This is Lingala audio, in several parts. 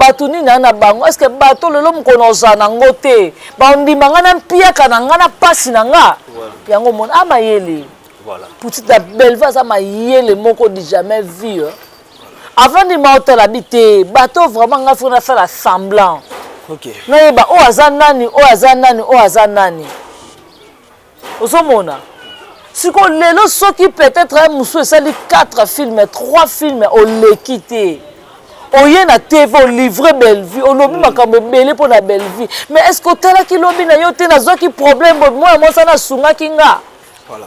bato nini na bango est-ce que bato lelo mkonoza nango te bandimanga na mpiaka na nga na pasi na nga yango mona amayele voilà petite la belle va ça mayele moko di jamais vu avant de m'autela bité bato vraiment nga faut faire la semblant OK nayeba o azanani o azanani o azanani osomona siko lelo soki peut-être un musu esali 4 films 3 films oleki te oye na TV o livrer belle vie olobi makambo ebele mpo na belle vie mais est-ce que otalaki lobi na yo te nazwaki problème moi mosa nasungaki nga voilà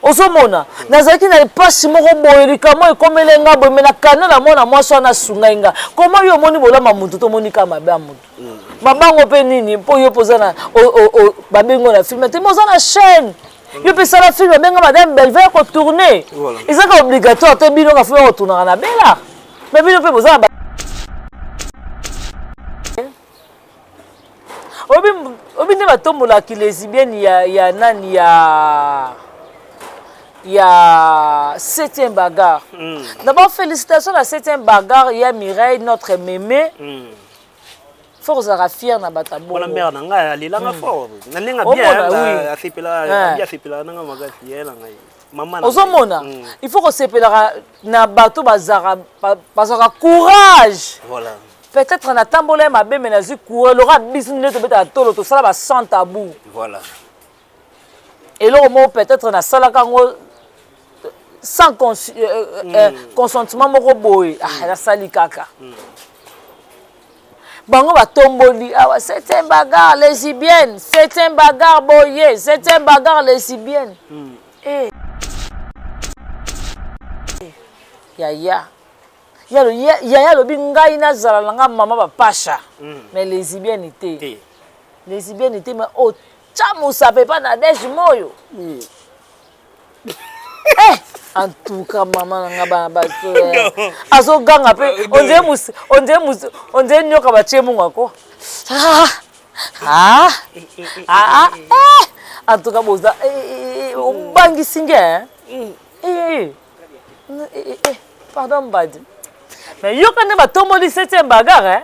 osomona nazalaki na epasi moko boye likamo ekomeli nga boye me na kanda na mwana mwasi wana asungai nga koma yo omoni bolama mutu tomoni ka mabe ya mutu mabango mpe nini mpo yo mpo oza na babengo na filme te me oza na chaîne yo mpe esala filme abenga madame belve ya kotourne ezaka obligatoire te bino kafu ya kotournaka na bela me bino mpe boza na obi nde batombolaki lesbienne ya nani ya 7e bagarre. D'abord, félicitations à la 7e bagarre. Il y a Mireille, notre mémé. Force à fier na batabo. Voilà mère nanga lilanga fort. Nalinga bien asepela asepela nanga magasi yela ngai. Maman. Ozomona. Il faut que sepela na bato bazara courage. Voilà. Peut-être na tambola mabe mais na zi courage l'aura bisine to beta tolo to sala ba sans tabou. Voilà. Et là au moins peut-être na sala kango sans consentement moko boy la sali kaka bango batomboli awa 7e bagarre lesbienne 7e bagarre boye 7e bagarre lesbienne yaya lobi ngai nazala nanga mama bapasha mais lesbienne te lesbienne te mais ochamusa pepa na desh moyo en tout cas maman nanga bana bato azoganga pe onde nyoka batie munga ko en tout cas boza obangisi nge pardon badi mais yoka nde batomboli 7e bagarre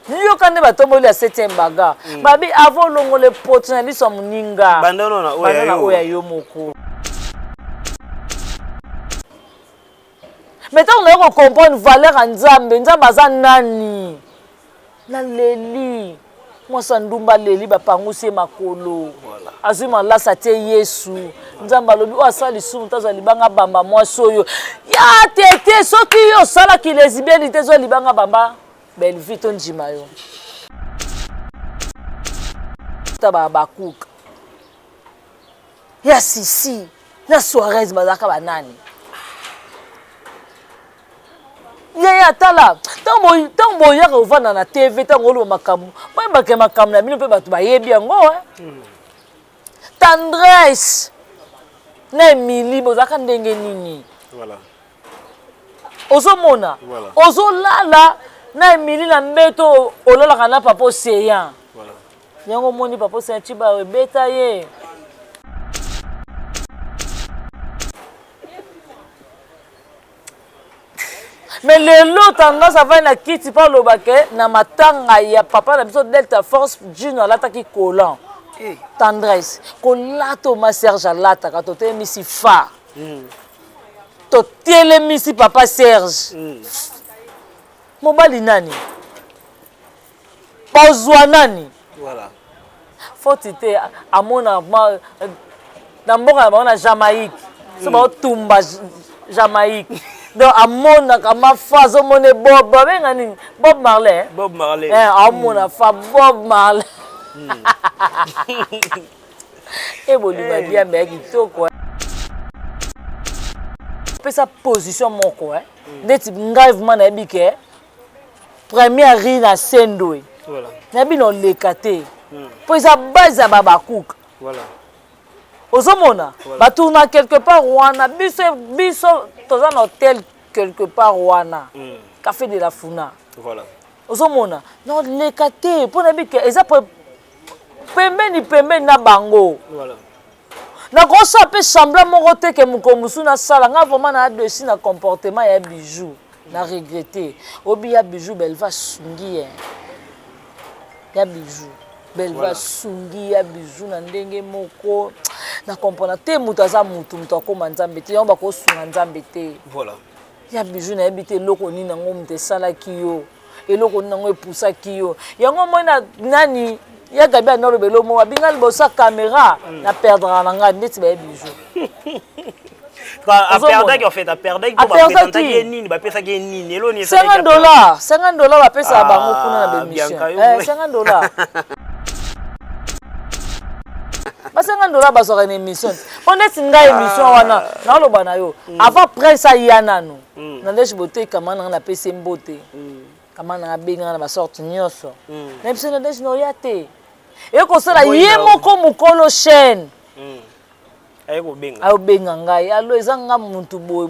yoka nde batomboli ya 7e bagarre babi avant longola poto na biso ya moninga bandana na oyo ya yo moko mais tant on comprendre valeur en Nzambe Nzambe aza nani na leli moi sandumba leli bapangusi makolo azuma lasa te Yesu Nzambe alobi o asali sumu taza libanga bamba moi soyo ya tete soki yo sala ki lesbienne te zo libanga bamba belle vie ton njima yo taba bakuka ya sisi na soirée bazaka banani yaya tala tant boyaka ovanda na TV tant oloba makambo bayebake makambo na bino mpe bato bayebi yango tendresse na Emily bozalaka ndenge nini ozomona ozolala na Emily na mbeto olalaka na papa oseyan yango moni papa oseyan tiba ebeta ye mais lelo tendance avant na kiti pa lobake na matanga ya papa na biso Delta Force Junior lataki kolan tendresse kolato ma Serge alataka to te misi fa to tele misi papa Serge mobali nani pozwa nani voilà faut te amona na mboka na Jamaïque so ba tumba Jamaïque donc amona kama fa zo mone Bob benga nini Bob Marley amona fa Bob Marley et bolima bien mais kitoko pesa position moko ndeti ngai vraiment na bike première ri na sendwe voilà na bino lekate po isa base baba cook voilà ozomona batourna quelque part wana biso toza na hôtel quelque part wana café de la Funa voilà ozomona non lekate po na bike eza pembeni na bango voilà na grosso peu semblant moko te que mukomusu na sala nga vraiment na dessus na comportement ya bijou na regretter obi ya bijou belle va sungi ya bijou belle va sungi ya bijou na ndenge moko na comprendre te mutu aza mutu akoma nzambe te yomba ko sunga nzambe te voilà ya bijou na yebite eloko nini nango mutu esalaki yo eloko nini nango epusaki yo yango moi na nani ya gabi anolobelo mo abinga libosa caméra na perdre na nga ndeti ba bijou a perdre qui en fait a perdre qui ba présenter nini ba pesa ki nini elo ni $50 ba pesa bango kuna na bémission $50 ba $50 ba sora une émission on est singa émission wana na loba na yo avant prince ayana no na ndeshi bote kamana na pesa mbote kamana benga na ba sorte nyoso na episode ndeshi no yate et ko sala ye moko mukolo chaîne ayo benga ngai alo ezanga mutu boy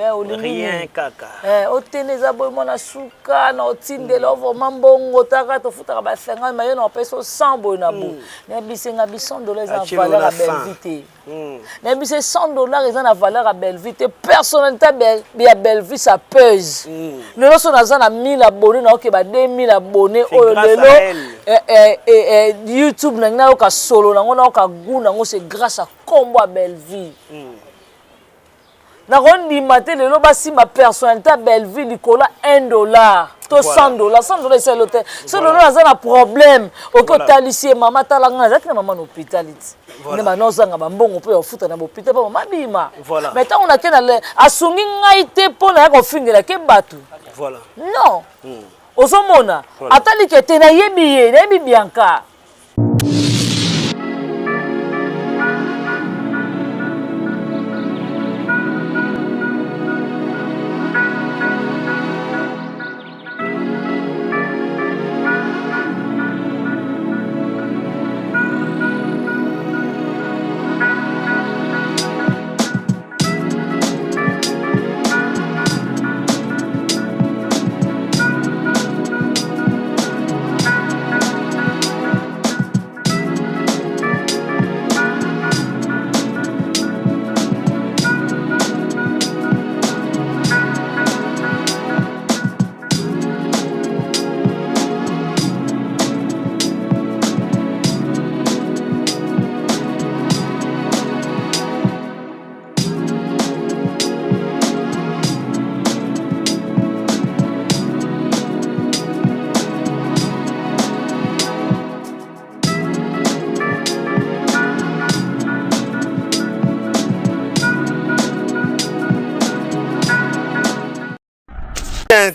ya olingi rien kaka oteneza boy mona suka na otindela vraiment mbongo taka to futaka ba 50 mayo na peso 100 boy na bo na bisenga $100 en valeur à belle vie na bise $100 eza na valeur à belle vie personnalité ya belle vie ça pèse lelo so naza na 1000 abonnés na okeba 2000 abonnés oyo lelo YouTube na ngina oka solo nango na oka guna ngo c'est grâce à combo à belle vie na rondi maté lelo basi ma personnalité à belle vie likola $1 to $100 c'est l'hôtel c'est lelo naza na problème oko talisie mama talanga zaki na mama no hospitality ne bana ozanga bambongo pe ofuta na hôpital pa mama bima mais tant on a kena le asungi ngai te pona ya kofingela ke batu voilà non ozomona atali ke te na yebi Bianca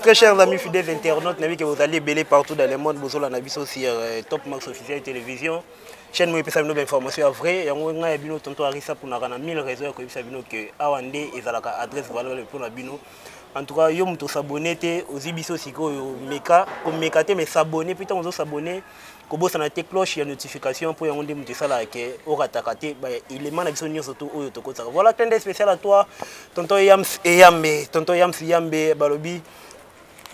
Très chers amis fidèles internautes, que vous allez bêler partout dans le monde, vous allez sur Top Max officiel télévision. Chaîne moi pesa bino information vrai yango nga bino tonto arisa pour na 1000 raisons ko bisa bino que awande ezalaka adresse valeur pour na bino. En tout cas yo muto s'abonner te ozibiso siko yo meka ko meka te mais s'abonner puis on s'abonner ko bossa na te cloche ya notification pour yango muto sala ke orataka te ba élément na biso nyonso to oyo to kotaka. Voilà clin d'œil spécial à toi tonto Yams Yambe balobi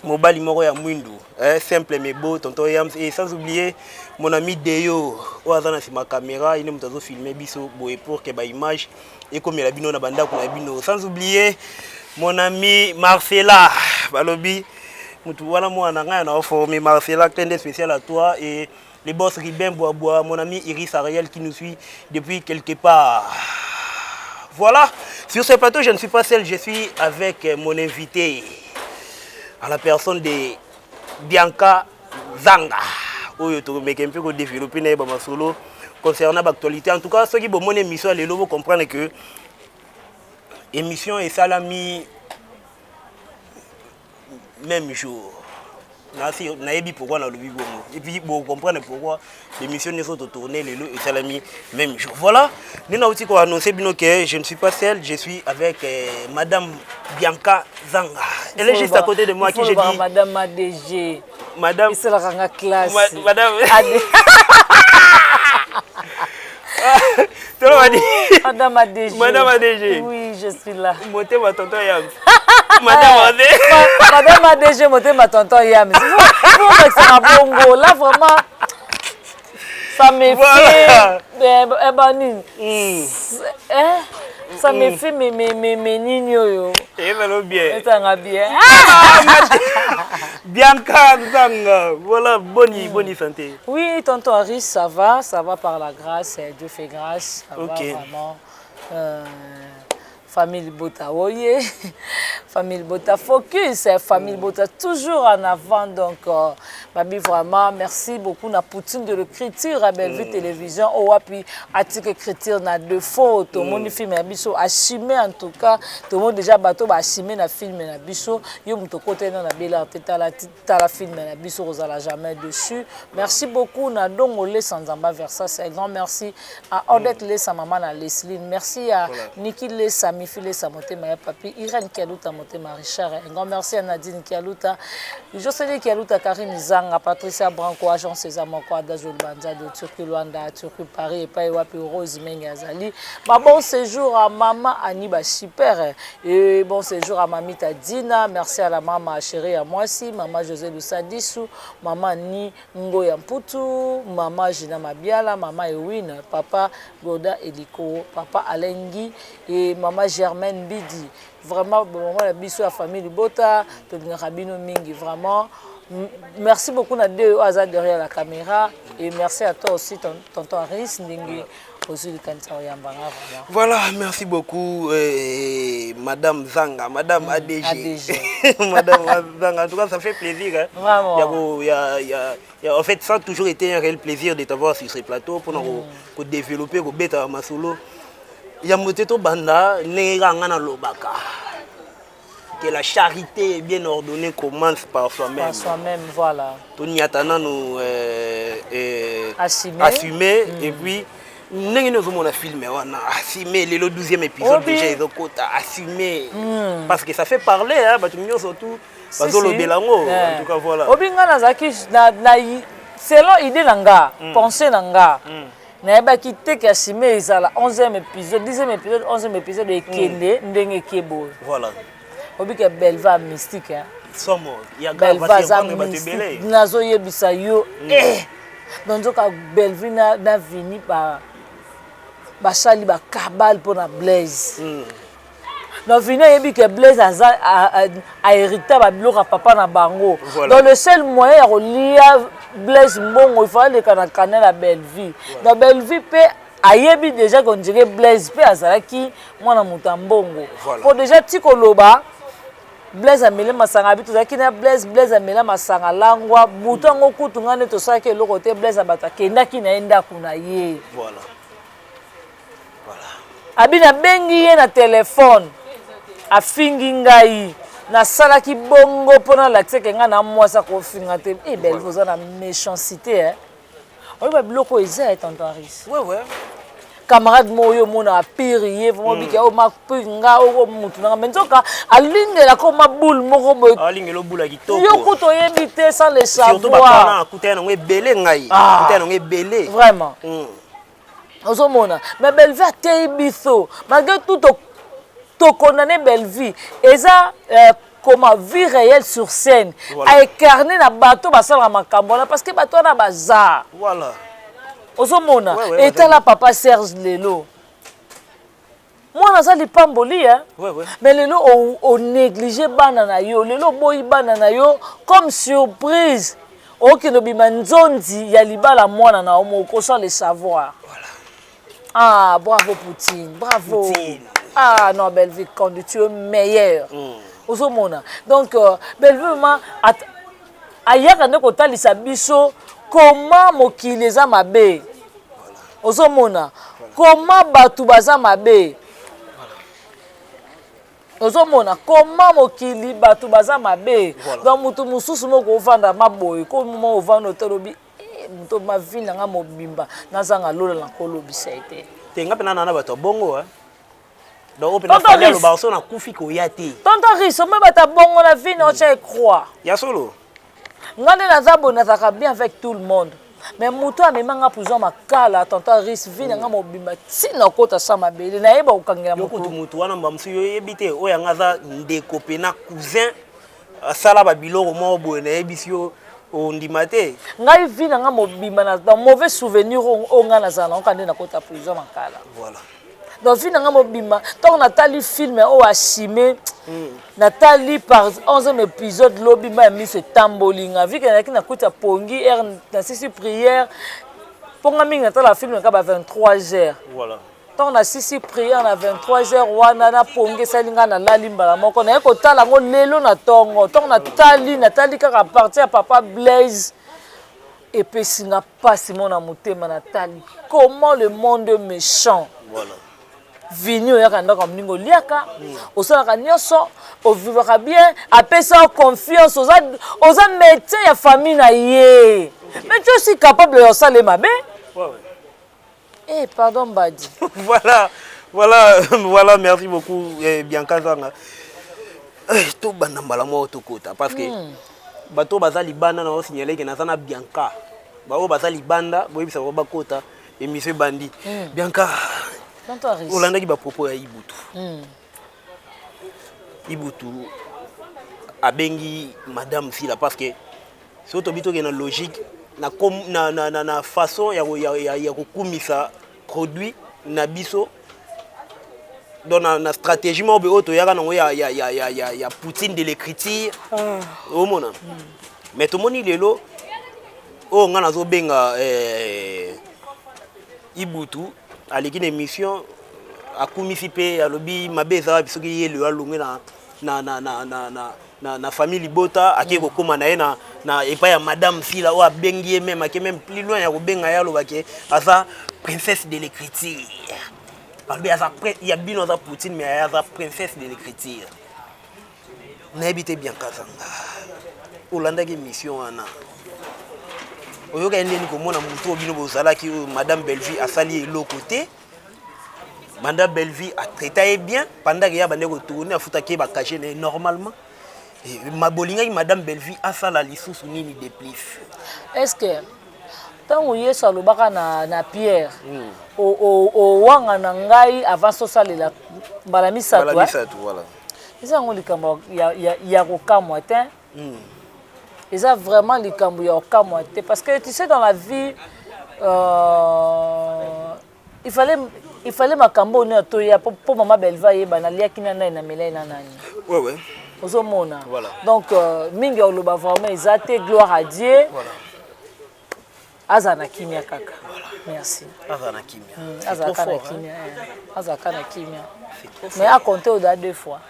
Mobali moko ya mwindu, simple mais beau, tonton Yams. Et sans oublier mon ami Deyo, au hasard sur ma caméra, il nous a filmé biso pour que ba image et comme il a bino na banda qu'on a bino. Sans oublier mon ami Marcella, balobi, mutu wala mo ananga na formé Marcella, clin d'œil spécial à toi et les boss Ribin Bois, mon ami Iris Ariel qui nous suit depuis quelque part. Voilà, sur ce plateau, je ne suis pas seul, je suis avec mon invité. À la personne de Bianca Zanga. Oyo to meke un peu ko développer na ba solo concernant l'actualité. En tout cas, ceux qui bon mon émission les lobo comprendre que émission et salami même jour. Na yebi pourquoi na lobi bomo. Et puis bon comprendre pourquoi l'émission ne sont tourner les lots et salami même jour. Voilà, nous avons aussi annoncé bino que je ne suis pas seul, je suis avec madame Bianca Zanga. Elle est juste à côté de moi qui j'ai dit madame ADG. Madame c'est la ranga classe. Madame Madame ADG. Madame ADG. Oui, je suis là. Moté ma tonton Yams. Madame ADG. Madame ADG, moté ma tonton Yams. Vous c'est un bongo là vraiment. Ça me Voilà. fait banine. Ça me fait mes nignos. Et bien bien. Ça bien. Bianca Zanga, voilà, bonne santé. Oui, tonton Harris, ça va par la grâce, Dieu fait grâce, ça va vraiment. Famille Bota, voyez, famille Bota focus, famille Bota toujours en avant. Donc, Babi, vraiment, merci beaucoup. Na Poutine de l'écriture à Bellevue Télévision. Oh, puis, article écriture na deux fautes. Tout le monde film na biso assumé en tout cas. Tout le monde déjà bateau assumé na film na biso. Yo muto côté na bela la film na biso rosala jamais dessus. Merci beaucoup na Dongolé Sanzamba Versa. C'est un grand merci à Odette Lessa maman na Leslie. Merci à Niki Lessa Mifile Samote Maya Papi, Irène Kialuta Motema Richard. Un grand merci à Nadine Kialuta, Jocelyne Kialuta, Karine Zanga, Patricia Branco, Agent César Moko, Adajol Banza de Turquie Luanda, Turquie Paris et Païwapi Rose Mengazali. Bon séjour à maman Aniba Super et bon séjour à mamita Dina. Merci à la maman chérie à moi aussi, maman José Lussadissou, maman Ni Ngoya Mputu, maman Gina Mabiala, maman Ewin, papa Goda Eliko, papa Alengi et maman Germaine Bidi. Vraiment, bon, la biso à famille Bota, Rabino Mingi, vraiment. Merci beaucoup à deux hasards derrière la caméra et merci à toi aussi, tonton Harris Ndingi. Voilà, merci beaucoup, Madame Zanga, Madame ADG. Madame Zanga, en tout cas, ça fait plaisir. Hein. Vraiment. En fait, ça a toujours été un réel plaisir de t'avoir sur ce plateau pour nous développer, pour bêta masolo. Il y a moteto banda, n'engana lobaka. Que la charité bien ordonnée commence par soi-même. Par soi-même, voilà. Tout n'y attendant nous assumer et puis nous avons filmé, on a assumé le 12e épisode déjà ils ont assumé parce que ça fait parler hein, surtout parce que le Belango en tout cas voilà. Obinga nazaki selon idée nanga, pensée nanga. Na quitté que assumé ils la 11e épisode, 10e épisode, 11e épisode de Kende ndenge kebo. Voilà. Obika Belva mystique hein. Somo, il y a Belva mystique. Nazo yebisa yo donc Belvi na vini par Bachali ba kabal pour la Blaise. Donc vini yebi que Blaise a hérité ba biloko papa na bango. Donc le seul moyen à relier Blaise Mbongo il fallait que na canal la Belvi. Donc Belvi pe ayebi déjà qu'on dirait Blaise pe azalaki mwana mutambongo. Pour déjà tikoloba Blaise amele masanga bitu zaki na Blaise amela masanga langwa butango kutungane to saki le côté Blaise abata kendaki na enda kuna ye. Voilà. Abina bengi ye na téléphone afingi ngai na salaki bongo pona la tseke nga na mwasa ko finga te belle vous na méchanceté hein. On va bloquer eza tonton Harris. Ouais. Camarade moyo mona apiriye vraiment biki o mapinga o mutu na menzoka alingela ko maboule moko boy alingelo bula kitoko yo kuto yebite sans le savoir surtout bapana kutana ngo ebele ngai kutana ngo ebele vraiment ozomona mais Bellevue a biso malgré tout to condamné Bellevue eza comme vie réelle sur scène a incarné na bateau basala makambo parce que bateau na bazar voilà ozomona et là papa Serge Lelo moi na sali pamboli hein mais lelo on négligé bana na yo lelo boyi bana na yo comme surprise OK no bima nzondi ya libala mwana na omoko sans le savoir ah bravo Poutine bravo Poutine. Ah non Bellevue quand tu es meilleur ozomona donc Bellevue ma ayaka ndeko talisa biso comment mokili eza mabe ozomona comment batu baza mabe ozomona comment mokili batu baza mabe donc mutu mususu moko ovanda maboye ko mo ovanda tolobi mutu ma ville nga mobimba nazanga lola na kolobisa ete tenga pena na bato bongo hein donc opena fallait le barso na kufi ko yati tonton Riso me bata bongo na vie no tche croire ya solo ngane nazabo nazaka bien avec tout le monde mais mutu amemanga pouzo makala tonton Riso vie nga mobimba tina kota sa mabele na yeba okangela mutu mutu wana mbamsu yo yebite oya ngaza ndeko pena cousin sala ba biloko mo boye na yebisio ondima te ngai vi na nga mobima na mauvais souvenir o nga nazala nango kande nakota prison makala voilà donc vi na nga mobima ntango natali film oyo asime natali par 11e épisode lobima ya miso etambolinga vi ke nalaki nakuta pongi ere nasisi prière mponga mingi natala film naka ba 23h voilà ntango nasisi prière na 23h wana napongi esali ngai nalali mbala moko naye kotala yango lelo na ntongo ntango natali kaka parti ya papa Blaise epesi nga mpasi mona motema natali comment le monde méchant voilà vini oyaka ndako ya moninga oliaka osalaka nyonso ovivaka bien apesa yo confiance oza métier ya famille na ye mais tu es aussi capable ya osala mabe pardon Badi voilà merci beaucoup Bianca Zanga to banda mbala mo to kota parce que bato baza libanda na osignale ke nazana Bianca bao baza libanda boyebisa ba kota émission bandi Bianca olandaki ba propos ya Ibutu abengi madame Fila parce que soto bitoke na logique na façon ya kokumisa produit na biso dans na stratégie mo be auto yaka nango ya Poutine de l'écriture au mona mais tout moni lelo o nga nazo benga Ibutu aleki na émission akumisi pe alobi mabeza bisoki yelo alongwe na famille Libota ake kokoma na ye na epa ya madame Fila o abengi ye même ake même plus loin ya kobenga ya lobake asa princesse de l'écriture albi asa ya bino asa Poutine mais asa princesse de l'écriture na ebité bien kazanga olandaki émission wana oyoka ndeni komona mutu obino bozalaki madame Bellevue asali eloko te Madame Bellevue a traité bien pendant qu'il y a bandé retourné à foutre qui va cacher normalement. Ma bolinga Madame Bellevue a ça la licence ou nini de plus. Est-ce que tant où y est sur le baka na Pierre au wanga nangai avant so salela balamisa toi. Balamisa tout voilà. Ils ont likambo ya kokamwa te. Ils ont vraiment likambo ya kokamwa te parce que tu sais dans la vie il fallait makambo ne toya pour maman Bellevue yeba na liaki na na melai na nani. Ouais. Ozomona. Voilà. Donc mingi oloba vraiment ezate gloire à Dieu. Voilà. Azana kimia kaka. Merci. Azana kimia. Azana kimia. Azana kimia. Mais à compter au deux fois.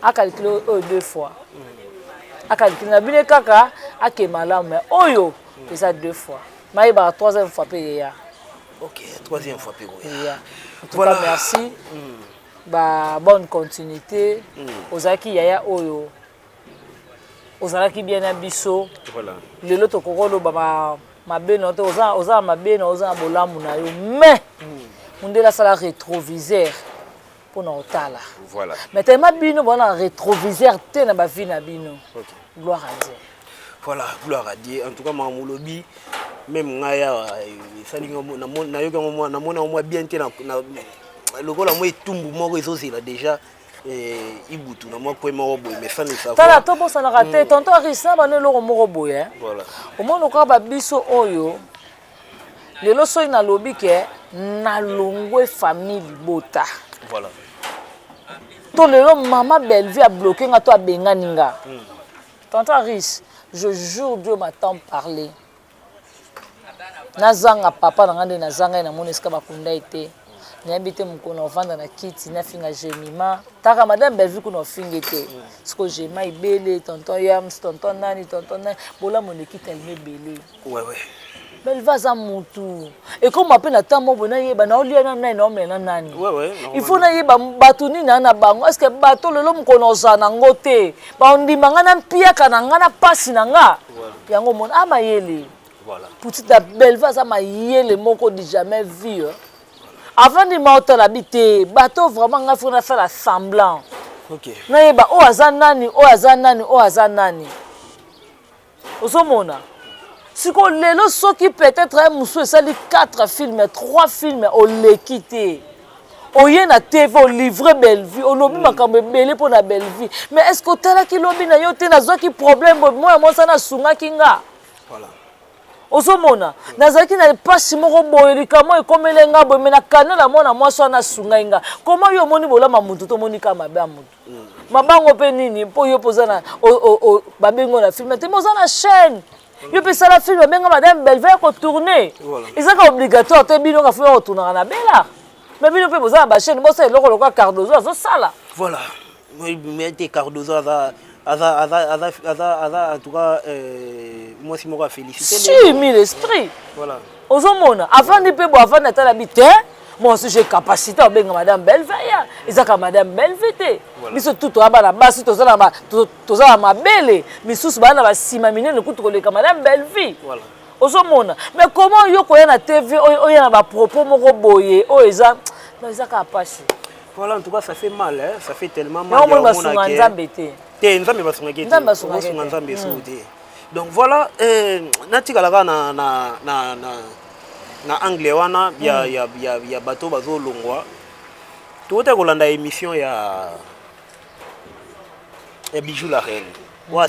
À calculer deux fois. À calculer na bine kaka akemala mais oyo ça deux fois. Maïba troisième fois payé. Ok, troisième fois payé. En tout cas merci. Bonne continuité. Ozaki yaya oyo. Ozalaki bien na biso. Voilà. Lelo to kokolo ba mabeno to oza mabeno oza bolamu na yo mais mundela sala rétroviseur pour na otala. Voilà. Mais tellement bino bona rétroviseur te na ba vie na bino. OK. Gloire à Dieu. Voilà, gloire à Dieu. En tout cas mamoulobi même ngaya salinga na yoka na mona moi bien te na lokola moi tumbu moko ezozela déjà Ibutu na moi ko mo boy mais sans le savoir. Tala to bosa na raté tonton Arisa ba ne lo moko boy hein. Voilà. Au monde ko ba biso oyo lelo so na lobi ke na longwe famille Libota. Voilà. To lelo maman Bellevue a bloqué nga to a benga ninga. Tonton Aris, je jure Dieu m'attend parler. Nazanga papa nangande nazanga na moneska bakunda ete. N'habite mon vendre na kiti na finga gemima taka madame Bellevue ko no fingete siko gema ibele tonton Yams tonton nani bola mon ekita ibele ouais Bellevue za mutu et comme appelle na tamo bona yeba na olia na nani ouais il faut na yeba bato ni na bango est-ce que bato lelo mkono za na ngote ba ndimanga na mpiaka na ngana pasi na nga yango mon amayele voilà petite Bellevue za mayele moko di jamais vu avant de m'auto l'habiter bateau vraiment nga faut faire la semblant. OK. Na yeba o azanani osomona siko lelo soki peut-être un musu esali 4 films 3 films o le quitter oye na TV o livrer belle vie o lobi makambo belé pour la belle vie mais est-ce que tala ki lobi na yo te na zo ki problème moi ça na sunga kinga voilà ozomona nazaki na pasi moko boye likamo ekomele nga boye na kanela mona mwasi wana sunga inga comment yo moni bolama mutu to moni kama mabe mutu mabango pe nini po yo poza na babengo na film te moza na chaîne yo pe sala film benga madame Belvère ko tourner ezaka obligatoire te bino ka faut retourner na bela mais bino pe poza na ba chaîne bosa eloko loka Cardozo zo sala voilà mais te Cardozo en tout cas moi si moi féliciter si mille esprit voilà ozomona avant de pe bo avant na tala bité moi aussi j'ai capacité à benga madame Belvère ezaka madame Belvère biso tout aba na basi tozala ma belle misusu bana ba sima minene kutu koleka madame Belvère voilà ozomona mais comment yo koya na TV oya na ba propos moko boye o ezaka pasi voilà en tout cas ça fait mal hein ça fait tellement mal on va sunga nzambe te te nzambe basunga ke te nzambe soute donc voilà natikalaka na anglais wana ya bato bazolongwa tote kolanda émission ya Bijou la reine on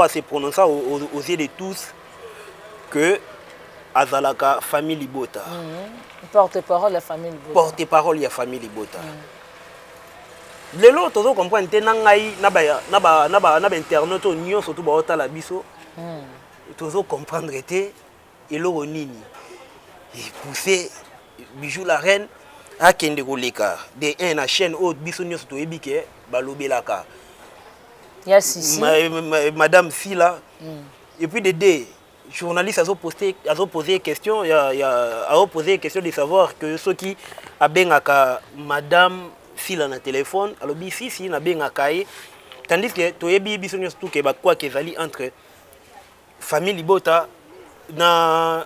se prononcer aux yeux de tous que azalaka famille Libota porte-parole la famille Libota porte-parole ya famille Libota lelo tozo comprendre te na ngai na ba internet nyonso to ba otala biso tozo comprendre te eloko nini et pousser Bijou la reine a kende koleka de un na chaîne haute biso nyonso to ebike balobelaka ya sisi madame Sila et puis de deux journalistes a posé question de savoir que ceux qui a bengaka madame Sila na téléphone alors si na bengaka tandis que toyebi biso nyonso tout ke ba quoi que ezali entre famille Libota na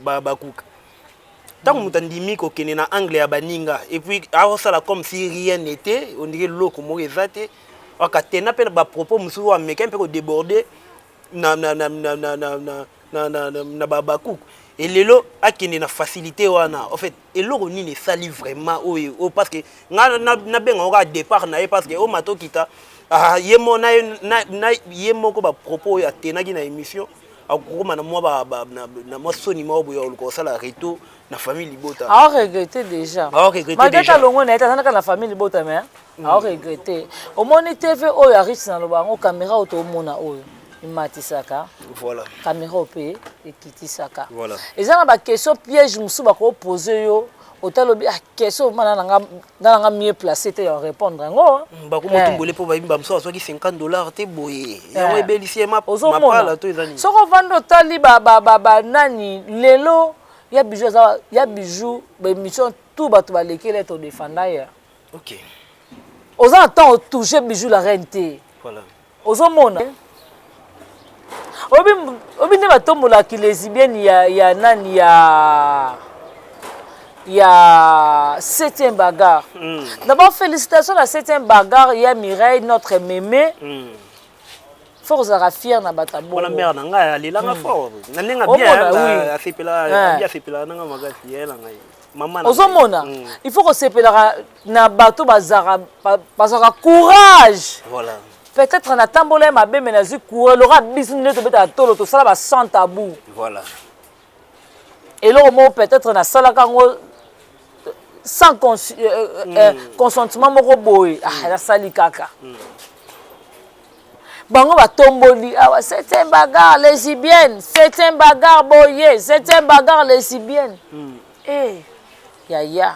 bakuka tant que mutandimi ko kene na anglais ya baninga et puis ça comme si rien n'était on dirait loko mo ezate akatena pe ba propos musu wa meka pe ko déborder na bakuka et lelo akene na facilité wana en fait eloko nini sali vraiment o parce que na benga o départ na parce que o matokita yemo na yemo ko ba propos ya tenaki na émission akoma na moi soni mo boyo ko sala reto na famille Libota a regretté déjà malgré longo na eta na famille Libota mais a regretté au moni TV o ya riche na lobango caméra auto mona oyo imatisaka voilà caméra opé ekitisaka voilà ezana ba question piège musu ba ko poser yo otalobi question mana nanga mieux placé te ya répondre ngo ba ko motumbole po ba imba mso soki $50 te boye ya ebelisi ma pala to ezani soko vando tali ba nani lelo ya bijou ba émission tout ba to ba lekele to défendre ya OK oza temps toucher Bijou la reine te voilà ozomona obi ne batombola ki lesbienne ya nani ya 7e bagarre d'abord félicitations à la 7e bagarre ya Mireille notre mémé faut ozara fier na batabo voilà mère na nga alelanga fort na nenga bien asepela nanga magasi yela ngai maman ozomona il faut que sepelaka na bato bazara courage voilà peut-être na tambola mabe mais nazi courage lora bisine to beta tolo to sala ba sans tabou voilà et là mo peut-être na sala kango sans consentement moko boy la sali kaka bango batomboli awa 7e bagarre lesbienne 7e bagarre boye 7e bagarre lesbienne yaya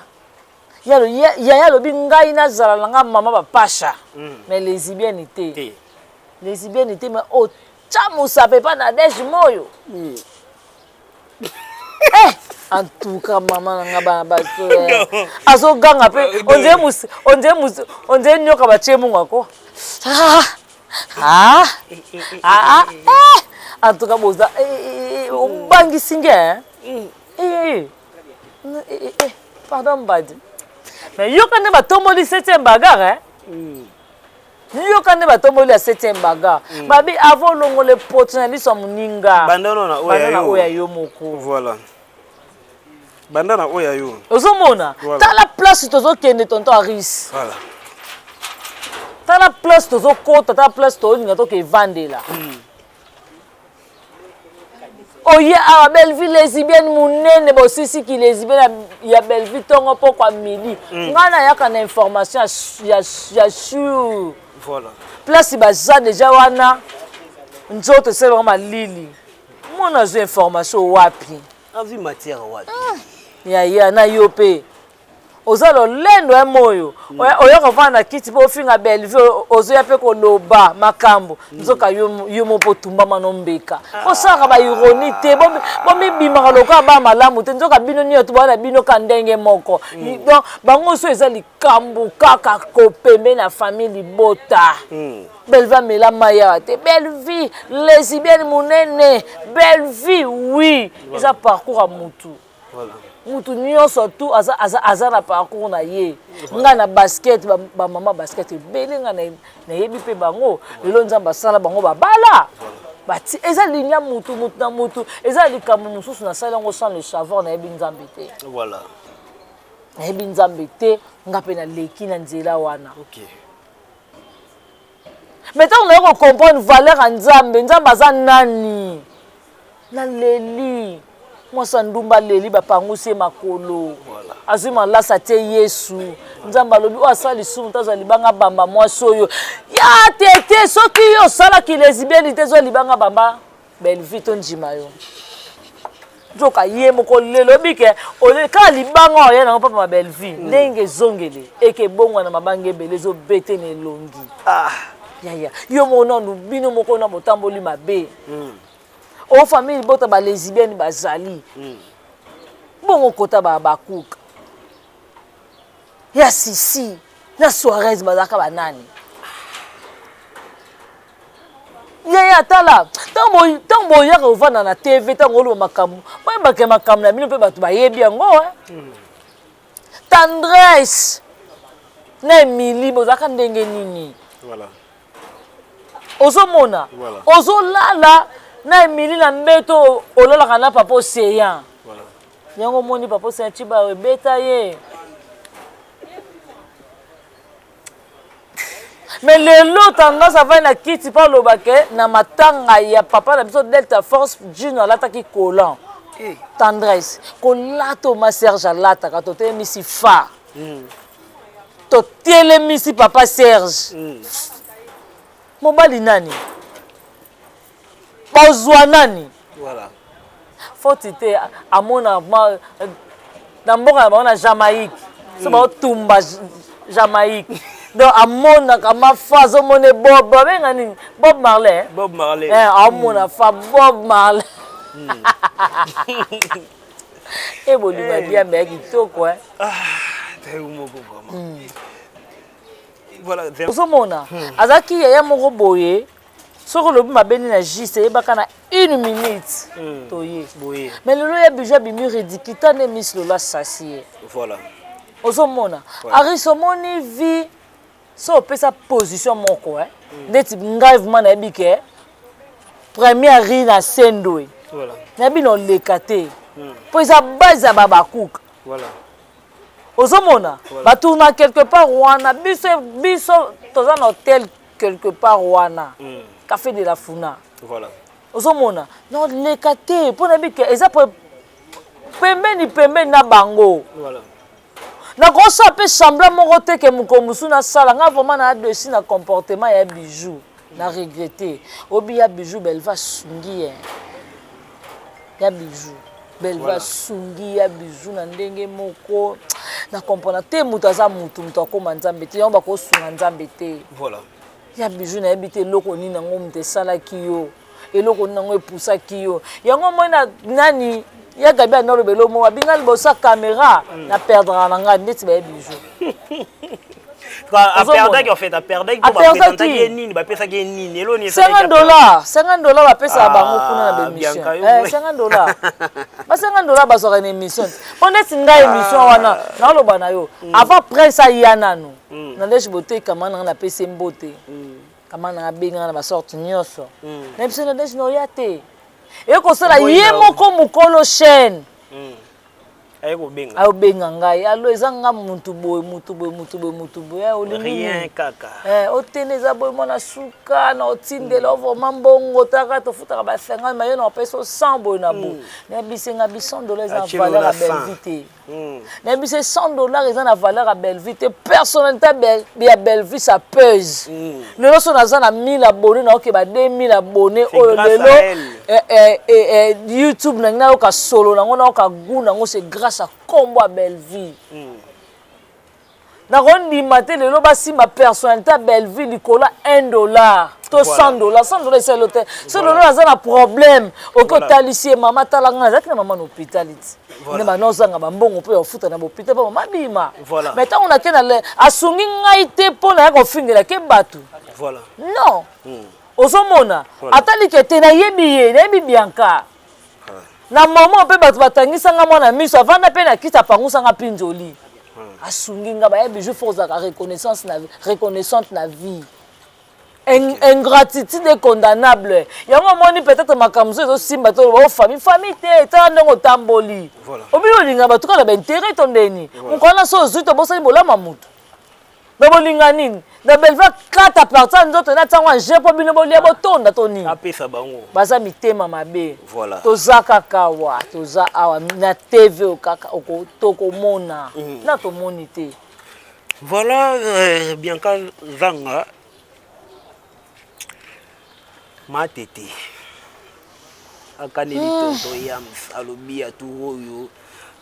lobi ngai nazala nanga mama bapasha mais lesbienne te lesbienne te mais ochamusa pepa na desh moyo en tout cas mama nanga bana bato azoganga pe onde nyoka batie munga ko en tout cas boza obangisi nge pardon badi mais yoka ne batomboli 7e bagarre yoka ne batomboli ya 7e bagarre babi avant longo le potentiel so muninga bandano na oya yo moko voilà bandana oya yo ozomona tala place tozokende tonton Aris voilà tala place tozokota tala place tolinga tokevandela oye awa Belleville lesbienne munene bosisi ki lesbienne ya Belleville tongo pokwa midi ngana yaka na information ya sur voilà place baza déjà wana nzoto seba malili mona zo information wapi avi matière wapi ya na yo pe oza lolendo ya moyo oyo kovanda kiti po finga Belleville ozo ya pe koloba makambo nzoka yo mopo tumbama no mbeka osaka ba ironie te bomi bimaka loka ba malamu te nzoka bino ni to bana bino ka ndenge moko donc bango so eza likambo kaka kopembe na famille bota Belleville mela maya te Belleville lesbienne munene Belleville oui eza parcours à mutu voilà mutu nyonso tu aza na parcours na ye nga na basket ba mama basket ebele nga na yebi pe bango lelo nzamba sala bango babala bati eza linya mutu na mutu eza likambo mususu na sala ngo sans le savoir na yebi nzambe te voilà na yebi nzambe te nga pe na leki na nzela wana OK maintenant on a comprendre valeur en nzambe nzambe aza nani na leli mwasa ndumba leli bapangusi makolo azwi malasa te Yesu nzamba alobi o asali sumu tazo libanga bamba mwasi oyo ya tete soki yo sala ki lesbienne te zo libanga bamba Belleville to njima yo nzoka ye moko lelo bike ole ka libanga oyo na papa Belleville ndenge zongele eke bongwa na mabange ebele zo bete ne longi ya yo mona bino moko na botamboli mabe o famille bota ba lesbienne bazali bongo kota ba bakuka ya sisi na Suarez bazaka banani ya tala tambo ya kovanda na TV tango lo makambo ba makambo na bino pe batu bayebi yango tendresse na Emily bozaka ndenge nini voilà ozomona ozolala na Emily na mbeto ololaka na papa Océan voilà yango moni papa Océan chiba rebeta ye mais lelo tanga ça va na kiti pa lobake na matanga ya papa na biso Delta Force Junior lataki kolan tendresse kolato ma Serge alata ka tote misi fa to tele misi papa Serge mobali nani bozwa nani voilà faut te amona na mboka na Jamaïque so ba tumba Jamaïque donc amona kama fazo mone Bob benga nini Bob Marley amona fa Bob Marley et boliba bien mais kitoko t'es moko vraiment voilà ozomona azaki ya moko boye soko lobi mabeni na juste yebaka na 1 minute toye boye mais lelo ya bijou bimi ridikita ne Miss Lola Sassier voilà ozomona arisomoni vi so pesa position moko ndeti ngai vraiment na yebike première ri na sendo voilà na bino lekate po eza base ya babakuka voilà ozomona batourna quelque part wana biso toza na hôtel quelque part wana café de la Funa voilà ozomona non lekate po na bike eza pembeni na bango voilà na kosa pe semblant moko te ke mukomusu na sala nga vraiment na dessus na comportement ya bijou na regretter obi ya bijou Belleville sungi ya bijou Belleville sungi ya bijou na ndenge moko na comprendre te mutu aza mutu akoma nzambe te yango bakosunga nzambe te voilà ya bijou na yebi te eloko nini yango mutu esalaki yo eloko nini yango epusaki yo yango moi na nani ya gabi anolobelo mo abinga libosa caméra na perdre na nga ndeti ba bijou a perdre en fait a perdre pour présenter nini ba pesa ke nini elo ni $50 ba pesa bango kuna na émission $50 ba $50 ba sora na émission on est nga émission wana na loba na yo avant prince ayana no na leche bote kamana na pesa mbote kamana na benga na ba sorte nyoso na émission na leche no yate et ko sala ye moko mukolo chaîne Ayo benga ngai. Alo ezanga mutu boy. Rien kaka. Oteneza boy mona suka na otindela vraiment bongo taka to futa ba 50 mayo na peso 100 boy na bo. Na bisenga bi $100 en valeur à belle vie. Na bise $100 eza na valeur à belle vie. Personnalité ya belle vie ça pèse. Lelo so naza na 1000 abonnés na okeba 2000 abonnés oyo lelo YouTube na ngina oka solo na ngona oka guna ngo c'est grâce à combo à belle vie. Na rondi maté lelo basi ma personnalité belle vie likola $1 to $100 c'est l'hôtel. C'est lelo naza na problème oko talisie mama talanga zaki na mama na hôpital iti. Ne ba nozanga ba mbongo pe ofuta na hôpital pa mama bima. Mais tant on a ke na le asungi ngai te pona ya ko fingela ke batu. Voilà. Non. Ozomona atali ke te na yebi bianka. Na maman pe batu batangisa nga mwana miso avanda pe na kita pangusanga pinjoli. Asungi nga ba yebi je force la reconnaissante na vie. Ingratitude condamnable. Yango moni peut-être makamzo ezo simba to ba famille te ta ndongo tamboli. Obi olinga ba tuka na ba intérêt tondeni. Mukona so zuto bosa bola mamutu. Na bolinga nini? Na belva 4 parties nzoto na tangwa je po bino bolia botonda toni. Apesa bango. Baza mitema mabe. Voilà. Toza kakawa, toza awa na TV okaka okotoko mona. Na to monité. Voilà Bianca Zanga matete akaneli tonto Yams alobi atu oyo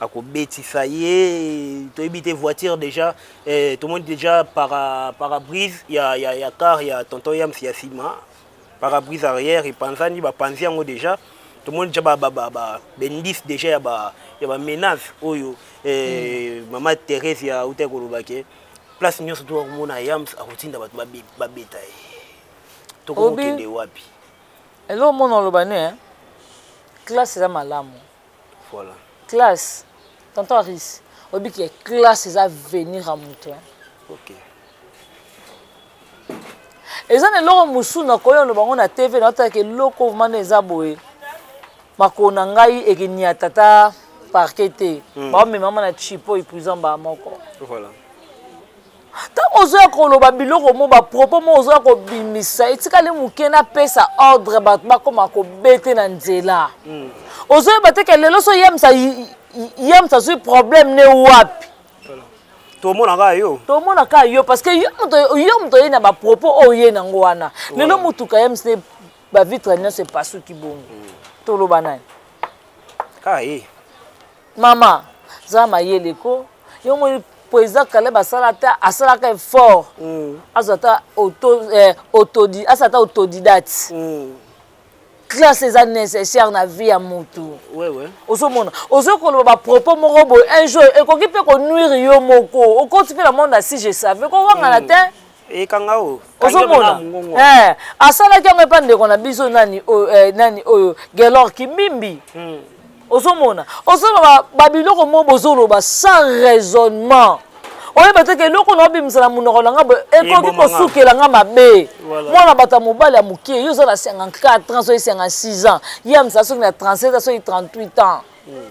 akobetisa ye toyebi te voiture déjà tout le monde déjà parabrise ya car ya tonto Yams ya sima parabrise arrière et panzani ba panzi yango déjà tout le monde déjà ba bendis déjà ya ba menace oyo maman Thérèse ya ute kolobake place nyonso to komona Yams akotinda bato babeta ye tokokende wapi. Elo mono lobane classe eza malamu. Voilà. Classe tonton Aris obi ki classe eza venir à mutu. OK. Eza ne loko musuna koyo no bango na TV na ta ke loko mane eza boye. Makona ngai ekenia tata parquete. Ba me mama na chipo ipuzan ba moko. Voilà. Tant ozoya koloba biloko mo ba propos mo ozoya ko bimisa etikali mukena pesa ordre batba koma ko bete na nzela. Ozoya bateke lelo so yamsa so problème ne wapi. To mona ka yo. To mona ka yo parce que yo mto yena ba propos o yena ngwana. Lelo mutuka yamse ba vitre nyo se pasu ki bongo. To loba nani. Ka ye. Mama, zama yeleko yo mo Poésie kale basalata asalaka effort azata autodidacte classe eza nécessaire na vie ya mutu ozomona ozokoloba ba propos moko boye un jour ekoki mpe konuire yo moko okoti mpe na monde asi je savais kowangana te ekangao ozomona asalaki yango epa ndeko na biso nani oyo Gelor Kimbimbi Ozomona, ozoloba babiloko mo bozoloba sans raisonnement. Oye bateke loko no bimsala munoko nanga bo ekoki kosukela nga mabe. Mwana bata mobali ya mukie yo na 54 ans, 56 ans. Yam sa soki na 37 ans, 38 ans.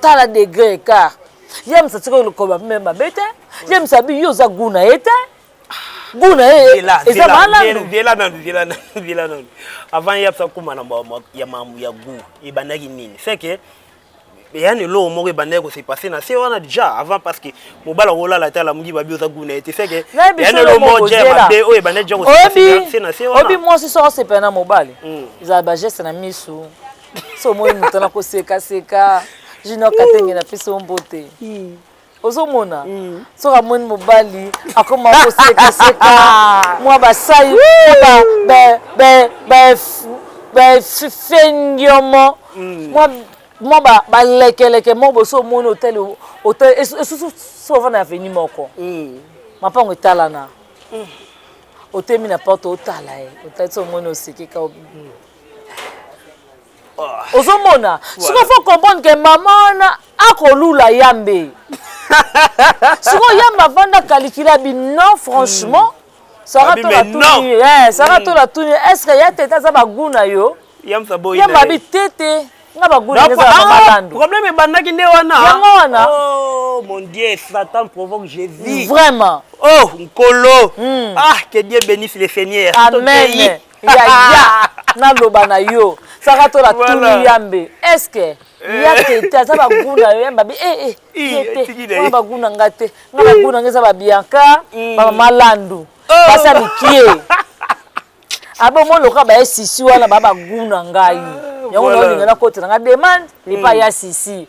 Tala degré écart. Yam sa tsiko lokoba même mabete. Yam sa bi yo za guna ete. Guna eza malando. Avant yam sa kuma na ya mamu ya gu. Ibandaki nini? C'est que yani lo moko bandeko c'est passé na c'est on déjà avant parce que mobala rola la tala mungi babi oza guna été fait que yani lo moko jema be o bandeko déjà c'est na c'est on obi moi si so c'est pena mobali za ba geste na misu so moi mutana ko seka jino katenge na piso mbote ozomona so ramon mobali akoma ko seka moi ba sai ba fenyomo moi ba lekeleke mo boso mon hôtel et souvent na avenue moko mapango etalana otemi na porte otala hôtel so mon osikika ozomona siko faut comprendre que maman na akolula yambe siko yamba vanda calcula bi non franchement ça va to la tuni ça va to la tuni est-ce que ya teta za baguna yo yamba boy yamba bi tete nga baguna ngeza mamalando problème ebandaki nde wana yango wana oh mon Dieu Satan provoque Jésus vraiment oh nkolo ah que Dieu bénisse les seigneurs amen ya naloba na yo saka to la tuni yambe est-ce que ya tete aza baguna yamba bi tete baguna ngate nga baguna ngeza ba Bianca ba malandu basa mikie abo mo loka ba sisi wana ba baguna ngai yango na olinga na kote na demande epa ya sisi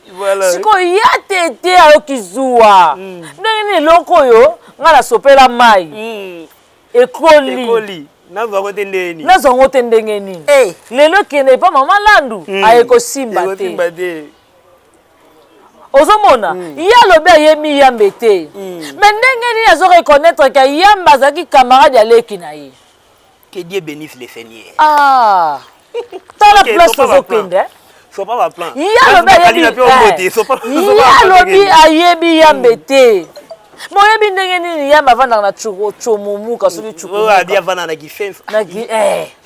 siko ya tete ayokizuwa ndenge ni loko yo nga na sopela mai ekoli nazwango te ndeni nazwango te ndenge nini lelo kende epa mama landu ayekosimba te ozomona ye alobi ayemi yambe te me ndenge nini azoreconnaître ke yamba azalaki camarade ya leki na ye. Que Dieu bénisse les seigneurs. Ah, dans la place tozokende so pas va plan yalobi ayebi yambe te moyebi ndenge nini yamba avandaka na chomomuka soki chukuabia avanda na kifensa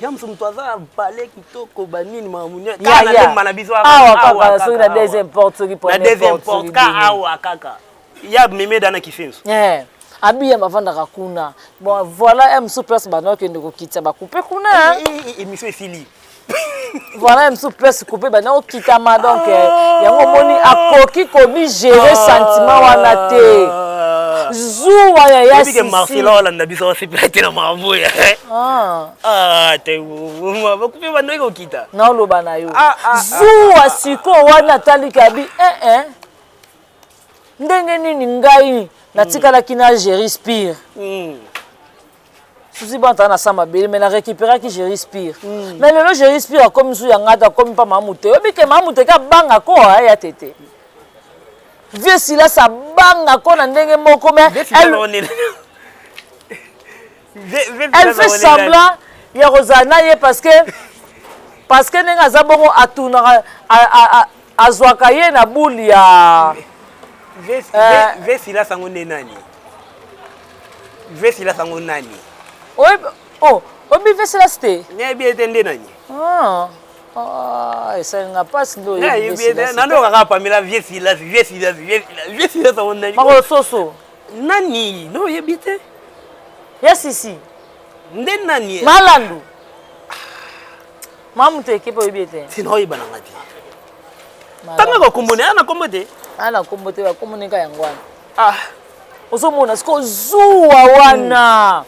yamso moto aza bale kitoko banini mamunyama na biso awa kaka soki na deuxième porte soki na deuxième porte ka awa kaka ya memeda na kifensa abi yamba avandaka kuna bon voilà mso place banokende kokitisa bakupe kuna émission esili voilà un place coupé ben on kitama donc yango moni akoki kobi gérer sentiment wana te zuwa ya sisi Marcelo la ndabiso wasipete na mambo ya te ba kupe bando ko kita na loba na yo zuwa siko wana talika bi ndenge nini ngai natikala kina gérer spire souci bon t'en as ça ma belle mais la récupérer qui je respire mais le je respire comme sous yangata comme pas mamute obi ke mamute ka banga ko ya tete vieux si là ça banga ko na ndenge moko mais elle fait semblant ya Rosana ye parce que nenga zabongo atuna azwaka ye na bouli ya vieux si là sango nani vieux si là sango nani obi vese la ste ne bi etende nani esa nga passe ndo ye bi etende nando kaka pamela vieux silas on nani mako soso nani no ye bite yes ici nde nani malandu mamu te kepo yebite sino yibana ngati tanga ko kombone ana kombote ba komunika yangwana ozomona siko zuwa wana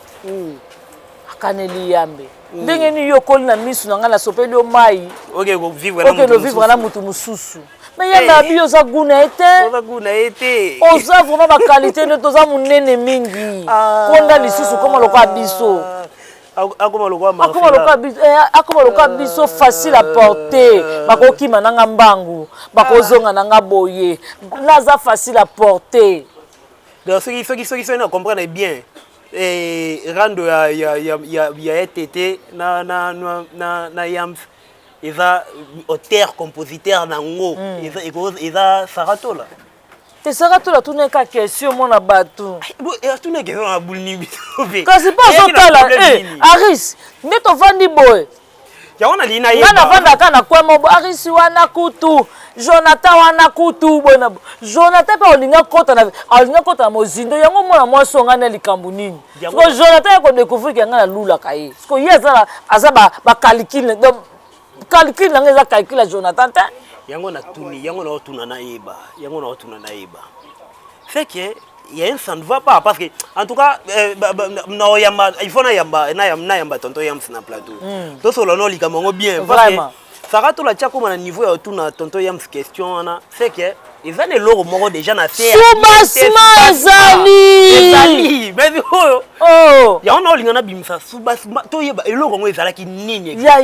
kaneli yambe ndenge ni yokoli na misu na ngala sopeli o mai okeno vivre na mutu mususu mais yanda bi oza guna ete oza vraiment ba qualité ne toza munene mingi konda lisusu koma lokwa biso akoma lokwa biso facile à porter bakoki mananga mbangu bakozonga nanga boye naza facile à porter donc ceux qui comprennent bien rando ya etete na yams eza auteur compositeur nango eza saratola te saratola tuna ka question mona batu tuna question na bulni bisobe kasi pas sotala Aris nde to vandi boy yaona lina yeba na vanda kana kwa mo Aris wana kutu Jonathan wana kutu bona Jonathan pa olinga kota na mozindo yango mona mwaso ngana likambu nini ko Jonathan ko découvrir que ngana lula kai ko yeza azaba ba calcul na ngeza calcul Jonathan ta yango na tuni yango na otuna na yeba fait que il y a ça ne va pas parce que en tout cas no yamba il faut na yamba tonto yams na plateau to solo no likambo bien vraiment Sarah tout la tia comme na niveau ya tuna tonto yams question na fait que ils ont les loro moko déjà na faire subasma ezali mais ya on olingana bimisa subasma to yeba eloko ngo ezalaki nini ya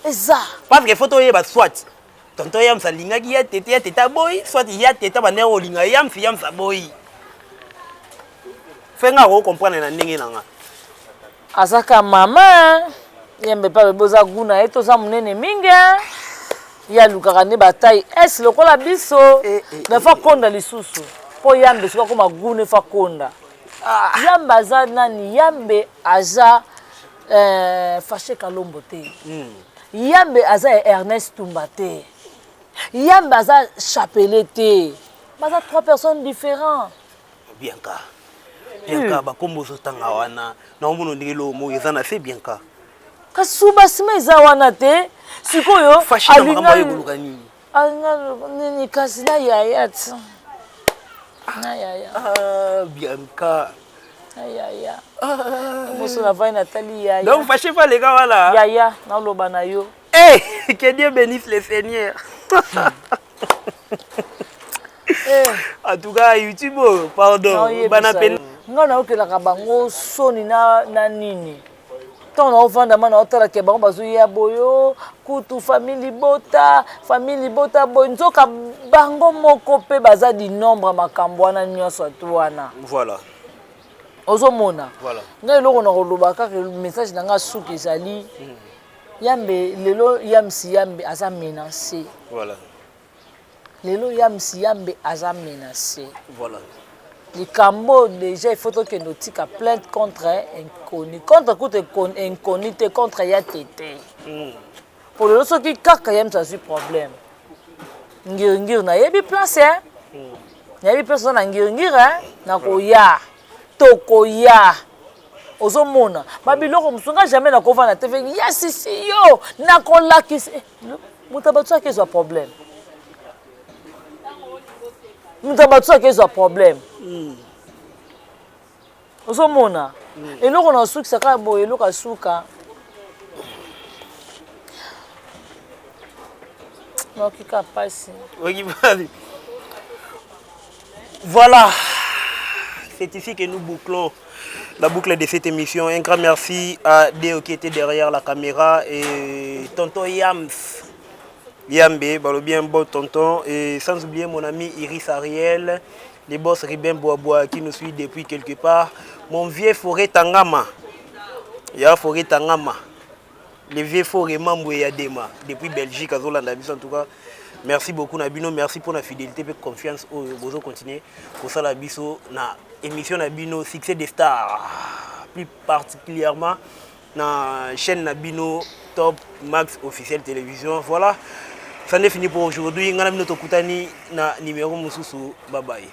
eza parce que faut to yeba soit tonto yams alingaki ya teta boy soit ya teta ba ne olinga yams boy fenga ko comprendre na ndenge nanga azaka mama yembe pa boza guna eto za munene mingi ya lukaka ne bataille es lokola biso na fa konda lisusu po yambe sika koma gune fa konda yambe aza nani yambe aza fâché Kalombo te yambe aza Ernest Tumba te Yambe aza chapelé. Baza 3 personnes différentes. Bianca. Bianca bakombo zotanga wana. Na omono ndelo mo ezana c'est Bianca. Kasuba sima eza wana te. Sikoyo nini kasi na yaya ti. Na yaya. Bianca. Yaya. Moso na vai Nathalie yaya. Donc fâchez pas les gars voilà. Yaya na loba na yo. Eh, que Dieu bénisse le Seigneur. En tout cas YouTube pardon. Bana pen. Ngana okelaka bango soni na nini. Tant on vend dans mon hôtel que bango bazuya boyo kutu famille bota boy nzoka bango moko pe baza di nombre makambo wana nyonso wana. Voilà. Ozomona. Voilà. Ngai loko na koloba kaka message nanga suki ezali yambe lelo yamsi yambe aza menacé. Voilà. Lelo yamsi yambe aza menacé. Voilà. Les Cambo déjà il faut que nous tika plainte contre inconnu contre inconnu contre yatete. Pour le ceux qui kaka yam ça su problème. Ngir na yebi place hein. Yebi personne na ngir hein na koya tokoya. Ozomona babiloko musunga jamais na kova na TV ya sisi yo na kolakisi mutabatu akezo problème. Mutabatu akezo problème. Ozomona eloko na suki saka boye eloko suka nokika pasi. Voilà, c'est ici que nous bouclons la boucle de cette émission. Un grand merci à Déo qui était derrière la caméra et tonton Yams. Yambe, bien bon tonton. Et sans oublier mon ami Iris Ariel, les boss Ribin Boaboa qui nous suit depuis quelque part. Mon vieux forêt Tangama. Ya forêt Tangama. Les vieux forêts Mamboué Yadema. Depuis Belgique, à Zolanda, en tout cas. Merci beaucoup Nabino, merci pour la fidélité et la confiance. Vous continuez pour ça la biso na émission Nabino Succès des Stars. Plus particulièrement na chaîne Nabino Top Max officiel télévision. Voilà. Ça n'est fini pour aujourd'hui. Nganamino Tokutani na numéro Mususu. Bye bye.